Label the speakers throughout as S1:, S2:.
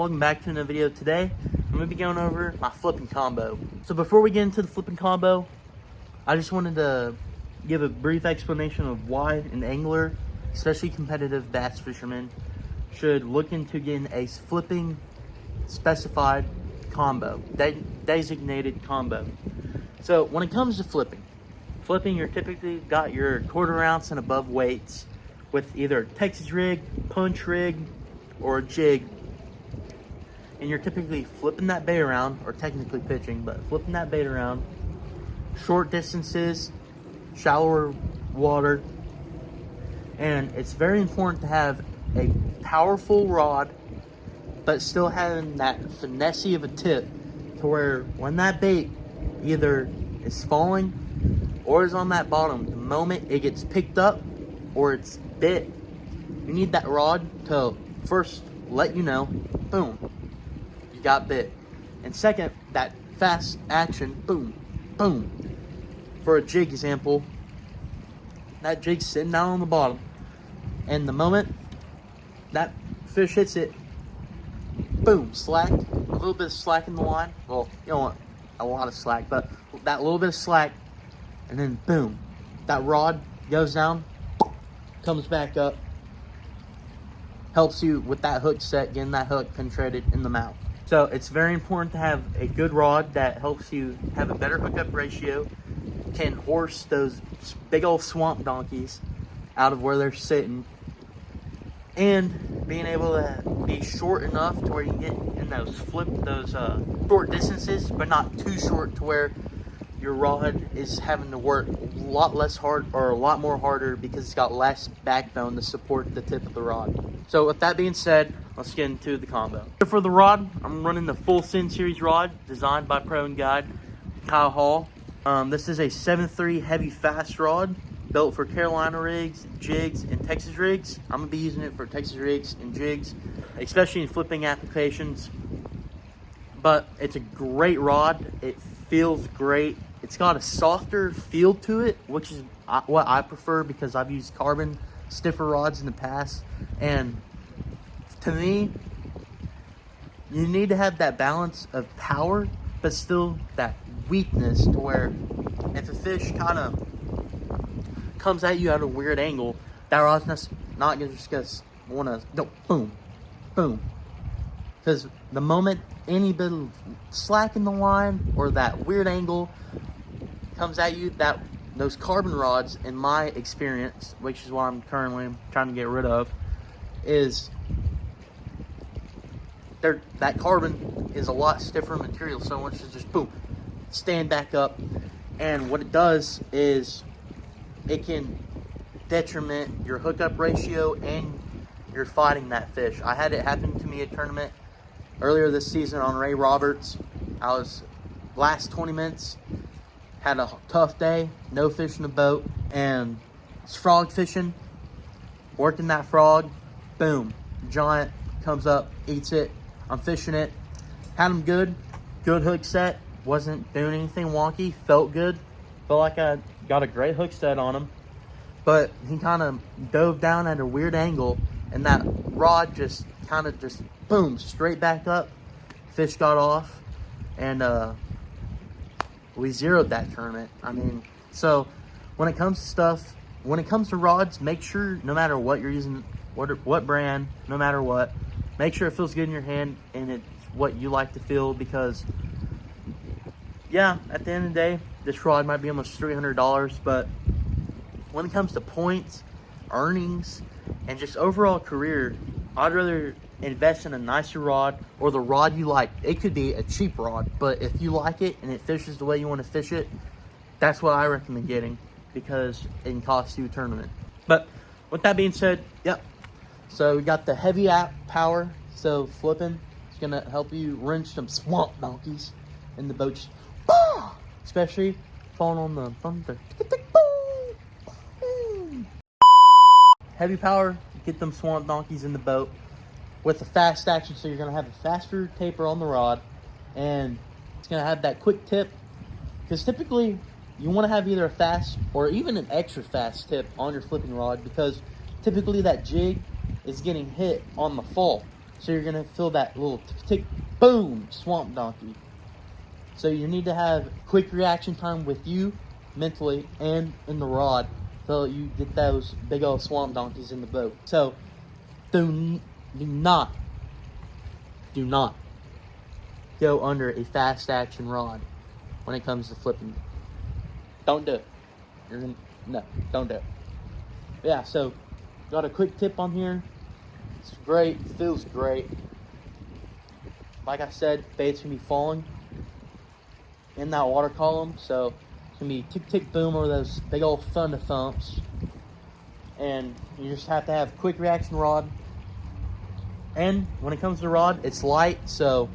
S1: welcome back to another video. Today I'm going to be going over my flipping combo. So before we get into the flipping combo, I just wanted to give a brief explanation of why an angler, especially competitive bass fishermen, should look into getting a flipping specified combo, designated combo. So when it comes to flipping, you're typically got your 1/4 ounce and above weights with either a Texas rig, punch rig, or a jig. And you're typically flipping that bait around, or technically pitching, but flipping that bait around, short distances, shallower water. And it's very important to have a powerful rod, but still having that finesse of a tip to where when that bait either is falling or is on that bottom, the moment it gets picked up or it's bit, you need that rod to first let you know, boom, you got bit. And second, that fast action, boom, boom. For a jig example, that jig's sitting down on the bottom, and the moment that fish hits it, boom, slack, a little bit of slack in the line. Well, you don't want a lot of slack, but that little bit of slack, and then boom, that rod goes down, comes back up, helps you with that hook set, getting that hook penetrated in the mouth. So it's very important to have a good rod that helps you have a better hookup ratio, can horse those big old swamp donkeys out of where they're sitting, and being able to be short enough to where you get in those short distances, but not too short to where your rod is having to work a lot less hard, or a lot more harder, because it's got less backbone to support the tip of the rod. So with that being said, let's get into the combo. For the rod, I'm running the full Sin Series rod designed by Pro and Guide Kyle Hall. This is a 7.3 heavy fast rod built for Carolina rigs, jigs, and Texas rigs. I'm gonna be using it for Texas rigs and jigs, especially in flipping applications. But it's a great rod. It feels great. It's got a softer feel to it, which is what I prefer, because I've used carbon stiffer rods in the past. And to me, you need to have that balance of power, but still that weakness, to where if a fish kind of comes at you at a weird angle, that rod's not just gonna want to go boom, boom. Because the moment any bit of slack in the line or that weird angle comes at you, those carbon rods, in my experience, which is what I'm currently trying to get rid of, is that carbon is a lot stiffer material, so once you just boom, stand back up. And what it does is it can detriment your hookup ratio, and you're fighting that fish. I had it happen to me at a tournament earlier this season on Ray Roberts. I was last 20 minutes, had a tough day, no fish in the boat, and it's frog fishing, working that frog, boom, giant comes up, eats it. I'm fishing it, had him good hook set, wasn't doing anything wonky, felt good, felt like I got a great hook set on him. But he kind of dove down at a weird angle, and that rod just boom, straight back up. Fish got off, and we zeroed that tournament. I mean, so when it comes to rods, make sure, no matter what you're using, what brand, no matter what, make sure it feels good in your hand and it's what you like to feel. Because yeah, at the end of the day, this rod might be almost $300, but when it comes to points, earnings, and just overall career, I'd rather invest in a nicer rod, or the rod you like. It could be a cheap rod, but if you like it and it fishes the way you want to fish it, that's what I recommend getting, because it can cost you a tournament. But with that being said, yep. So we got the heavy power, so flipping is gonna help you wrench some swamp donkeys in the boat, just, especially falling on the thunder. Heavy power, get them swamp donkeys in the boat with a fast action, so you're gonna have a faster taper on the rod, and it's gonna have that quick tip, because typically you want to have either a fast or even an extra fast tip on your flipping rod, because typically that jig is getting hit on the fall. So you're gonna feel that little tick, boom, swamp donkey. So you need to have quick reaction time with you mentally and in the rod so you get those big old swamp donkeys in the boat. So do not go under a fast action rod when it comes to flipping. Don't do it. No, don't do it. Yeah, so got a quick tip on here. It's great, feels great. Like I said, bait's gonna be falling in that water column, so it's gonna be tick tick boom over those big old thunder thumps. And you just have to have quick reaction rod. And when it comes to rod, it's light, so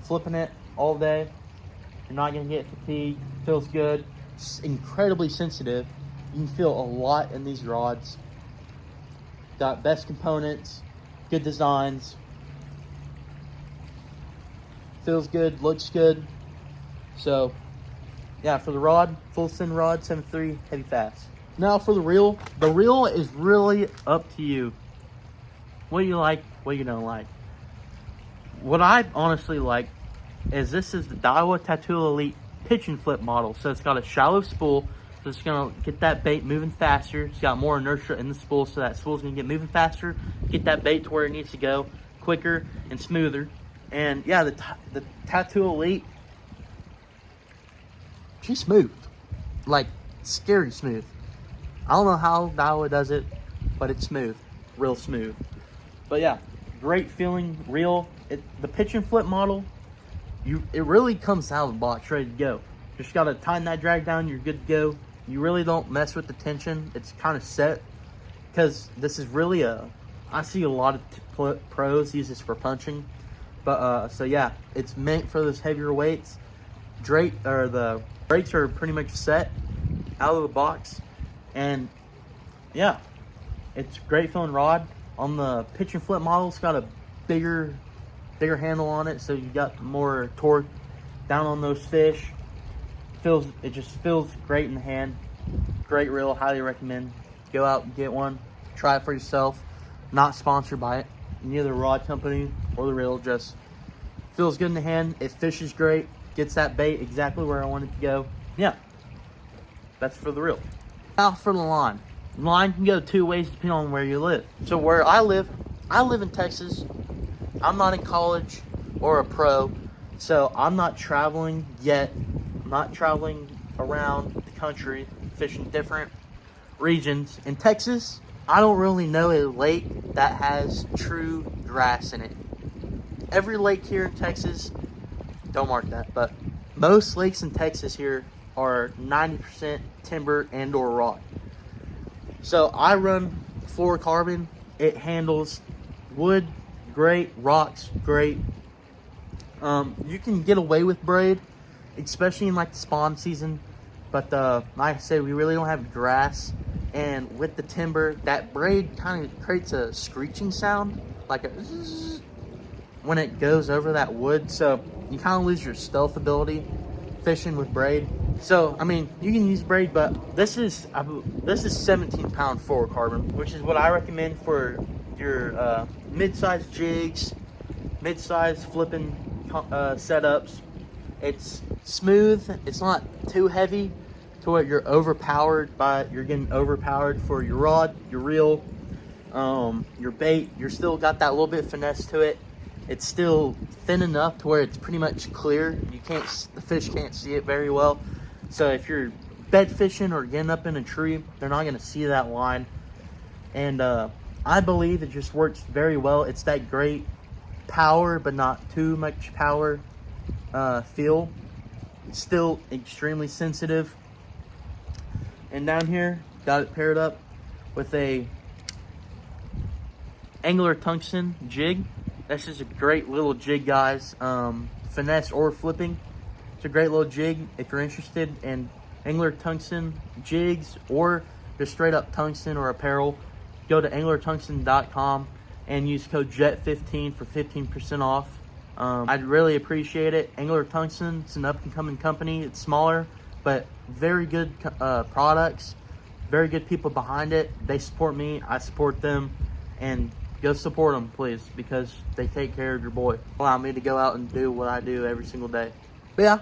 S1: flipping it all day, you're not gonna get fatigued. Feels good. It's incredibly sensitive. You can feel a lot in these rods. Got best components, good designs. Feels good, looks good. So, yeah, for the rod, full send rod, 7.3, heavy fast. Now for the reel is really up to you. What you like, what you don't like. What I honestly like is this is the Daiwa Tattoo Elite pitch and flip model. So it's got a shallow spool, so it's gonna get that bait moving faster. It's got more inertia in the spool, so that spool's gonna get moving faster, get that bait to where it needs to go, quicker and smoother. And yeah, the Tattoo Elite, she's smooth, like scary smooth. I don't know how Daiwa does it, but it's smooth, real smooth. But yeah, great feeling reel. The pitch and flip model, it really comes out of the box ready to go. Just gotta tighten that drag down, you're good to go. You really don't mess with the tension. It's kind of set, because this is really I see a lot of pros use this for punching. But so yeah, it's meant for those heavier weights. The brakes are pretty much set out of the box. And yeah, it's great feeling rod. On the pitch and flip model, it's got a bigger handle on it, so you got more torque down on those fish. It just feels great in the hand. Great reel, highly recommend. Go out and get one, try it for yourself. Not sponsored by it, neither the rod company or the reel, just feels good in the hand. It fishes great, gets that bait exactly where I want it to go. Yeah, that's for the reel. Now for the line. Line can go two ways depending on where you live. So where I live in Texas. I'm not in college or a pro, so I'm not traveling yet. I'm not traveling around the country, fishing different regions. In Texas, I don't really know a lake that has true grass in it. Every lake here in Texas, don't mark that, but most lakes in Texas here are 90% timber and or rod. So I run fluorocarbon. It handles wood great, rocks great. You can get away with braid, especially in like the spawn season, but like I said, we really don't have grass, and with the timber, that braid kind of creates a screeching sound, like a zzz, when it goes over that wood, so you kind of lose your stealth ability fishing with braid. So I mean, you can use braid, but this is 17-pound fluorocarbon, which is what I recommend for your mid-sized jigs, mid-sized flipping setups. It's smooth, it's not too heavy to where you're getting overpowered for your rod, your reel, your bait. You're still got that little bit of finesse to it. It's still thin enough to where it's pretty much clear. The fish can't see it very well. So if you're bed fishing or getting up in a tree, they're not gonna see that line. And I believe it just works very well. It's that great power, but not too much power feel. It's still extremely sensitive. And down here, got it paired up with a Angler Tungsten jig. This is a great little jig, guys. Finesse or flipping. It's a great little jig. If you're interested in Angler Tungsten jigs or just straight up tungsten or apparel, go to anglertungsten.com and use code JET15 for 15% off. I'd really appreciate it. Angler Tungsten, it's an up-and-coming company. It's smaller, but very good products. Very good people behind it. They support me. I support them. And go support them, please, because they take care of your boy. Allow me to go out and do what I do every single day. But yeah,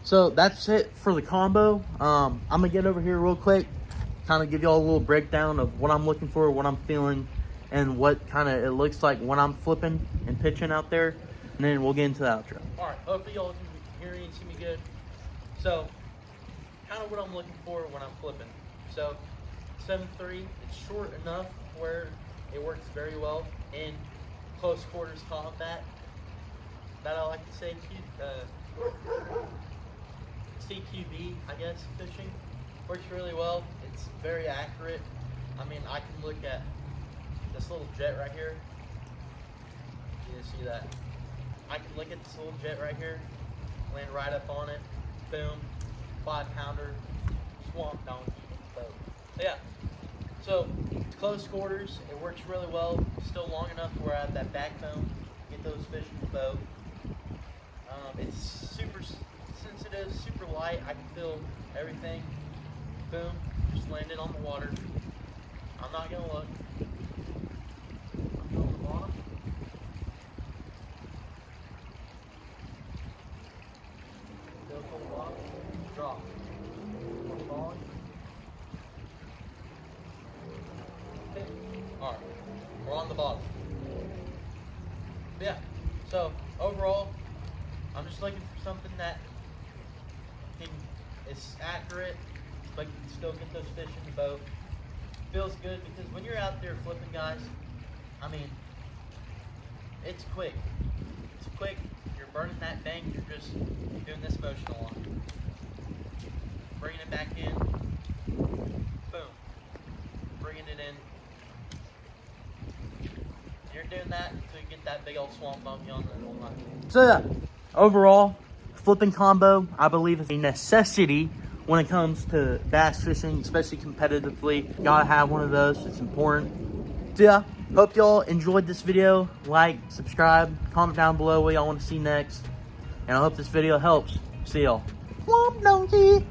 S1: so that's it for the combo. I'm gonna get over here real quick, kind of give y'all a little breakdown of what I'm looking for, what I'm feeling, and what kind of it looks like when I'm flipping and pitching out there, and then we'll get into the outro. All right, hopefully y'all can hear me and see me good. So, kind of what I'm looking for when I'm flipping. So, 7.3, it's short enough where it works very well in close quarters combat. That I like to say, CQB, I guess, fishing. Works really well. It's very accurate. I mean, I can look at this little jet right here. You see that? I can look at this little jet right here, land right up on it, boom, 5-pounder, swamp donkey boat. Yeah, so it's close quarters, it works really well, still long enough to where I have that backbone, get those fish in the boat. It's super sensitive, super light, I can feel everything. Boom, just landed on the water. I'm not gonna look. I'm going to the bottom. Go to the bottom, drop. Okay. Alright, we're on the bottom. Yeah, so overall, I'm just looking for something that is accurate, but you can still get those fish in the boat. Feels good because when you're out there flipping, guys, I mean, it's quick. It's quick. You're burning that bank. You're just doing this motion along. Bringing it back in. Boom. Bringing it in. You're doing that until you get that big old swamp monkey on the little line. So yeah, overall, flipping combo, I believe, is a necessity when it comes to bass fishing, especially competitively. You gotta have one of those, it's important. So yeah, hope y'all enjoyed this video. Like, subscribe, comment down below what y'all wanna see next. And I hope this video helps. See y'all. Swamp donkey.